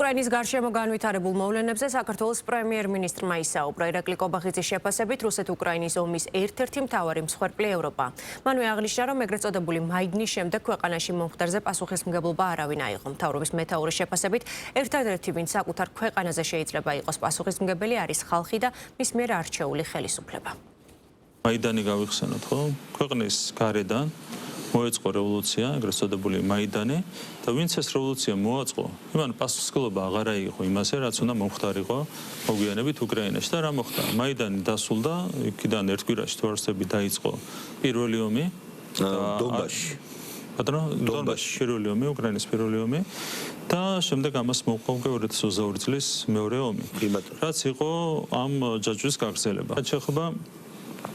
უკრაინის გარშემო განვითარებულ მოვლენებზე საქართველოს პრემიერ-მინისტრმა ისაუბრა. ირაკლი კობახიძის შეფასებით, რუსეთ-უკრაინის ომის ერთ-ერთი მთავარი მსხვერპლი ევროპა. მანვე აღნიშნა, რომ ეგრეთ წოდებული მაიდნის შემდეგ ქვეყანაში მომხდარზე პასუხისმგებლობა არავინ აიღო. მთავრობის მეთაურის შეფასებით, ერთადერთი, ვინც საკუთარ ქვეყანაზე შეიძლება იყოს პასუხისმგებელი, არის ხალხი და მის მიერ არჩეული ხელისუფლება. მაიდანი გავიხსენოთ, ხო? ქვეყნის გარედან მოეწყო რევოლუცია, ეგრეთ წოდებული მაიდანი და ვინც ეს რევოლუცია მოაწყო, იმან პასუხისმგებლობა აღარ აიღო იმასე, რაც უნდა მომხდარიყო მოგვიანებით უკრაინაში და რა მოხდა? მაიდანი დასრულდა, იქიდან ერთ კვირაში თუ არსები დაიწყო პირველი ომი დონბასში. დონბასში პირველი ომი, უკრაინის პირველი ომი და შემდეგ ამას მოყვა 2022 წლის მეორე ომი. რაც იყო ამ ჯაჭვის გაგრძელება. შეხება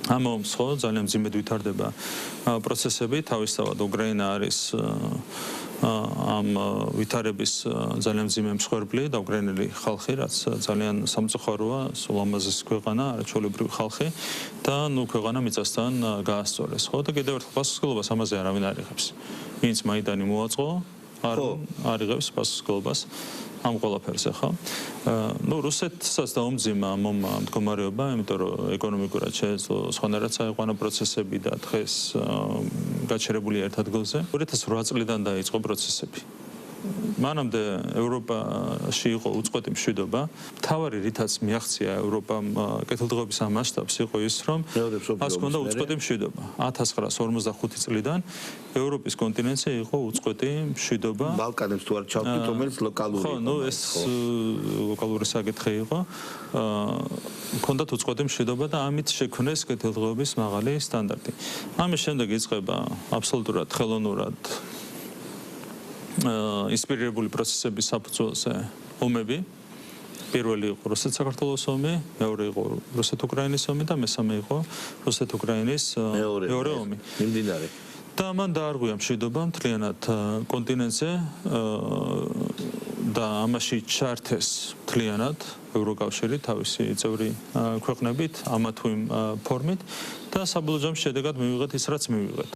ამ ომს ხო ძალიან მძიმედ ვითარდება პროცესები, თავისთავად უკრაინა არის ამ ვითარების ძალიან მძიმე მსხვერპლი და უკრაინელი ხალხი, რაც ძალიან სამწუხაროა, სულ ამაზეს ქვეყანა, არაჩვეულებრივი ხალხი და ქვეყანა მიწასთან გაასწორეს, ხო და კიდევ ერთხელ პასუხისმგებლობას ამაზე არავინ არ იღებს. ვინც მაიდანი მოაწყო, არ იღებს პასუხისმგებლობას ამ ყველაფერზე, ხო? რუსეთსაც დაუმძიმა ამ მდგომარეობა, იმიტომ რომ ეკონომიკურად შეეძლო სხვანაირად საიყვანო პროცესები და დღეს გაჩერებულია ერთ ადგილზე. 2008 წლიდან დაიწყო პროცესები. მანამდე ევროპაში იყო უწყვეტი მშვიდობა. მთავარი რითაც მიაღწია ევროპამ კეთილდღეობის ამ მასშტაბს იყო ის, რომ მას ჰქონდა უწყვეტი მშვიდობა. 1945 წლიდან ევროპის კონტინენტზე იყო უწყვეტი მშვიდობა. ბალკანებს თუ არ ჩავთვლით, რომელიც ლოკალური იყო. ხო, ეს ლოკალური საკითხი იყო. ჰქონდათ უწყვეტი მშვიდობა და ამით შექმნეს კეთილდღეობის მაღალი სტანდარტი. ამის შემდეგ იწყება აბსოლუტურად ხელოვნურად ინსპირირებული პროცესების საფუძველზე ომები. პირველი იყო რუსეთ-საქართველოს ომი, მეორე იყო რუსეთ-უკრაინის ომი და მესამე იყო რუსეთ-უკრაინის მეორე ომი. მიმდინარე. და მან დაარღვია მშვიდობა მთლიანად კონტინენტზე და ამაში ჩართეს მთლიანად ევროკავშირი თავისი წევრი ქვეყნებით, ამა თუ იმ ფორმით და საბოლოო ჯამში შედეგად მივიღეთ ის, რაც მივიღეთ.